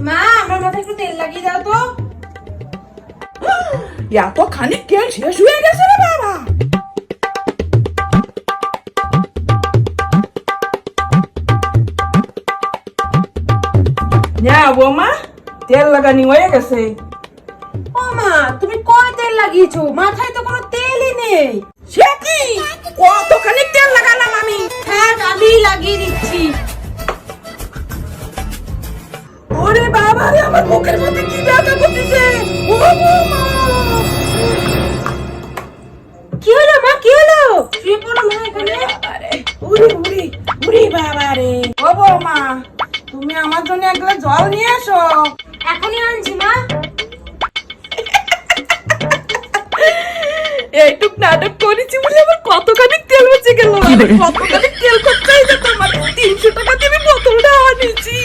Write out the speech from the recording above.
মা আমার মাথায় একটু তেল লাগিয়ে দাও তো। এত খানিক তেল শেষ হয়ে গেছে রে বাবা। না বৌমা, তেল লাগানি হয়ে গেছে। ও মা, তুমি কয় তেল লাগিয়েছো? মাথায় তো কোনো তেলই নেই। সে কি, কতখানি তেল লাগালাম আমি। হ্যাঁ, আমি লাগিয়ে দিচ্ছি। ওরে বাবা রে, আমার মুখের মধ্যে কি ব্যথা করতেছে। ও বৌমা, কি হলো মা, কি হলো? শুয়ে পড়ো মা এখানে। উরি উরি উরি বাবা রে। ও বৌমা, তুমি আমার জন্য এক গ্লাস জল নিয়ে এসো। এখনই আনছি মা। এইটুক নাটক করেছি বলে আমার কতখানি তেল বেঁচে গেল। কতখানি তেল খরচা হয়ে যেত আমার। 300 টাকা দিয়ে আমি বোতলটা আনিছি।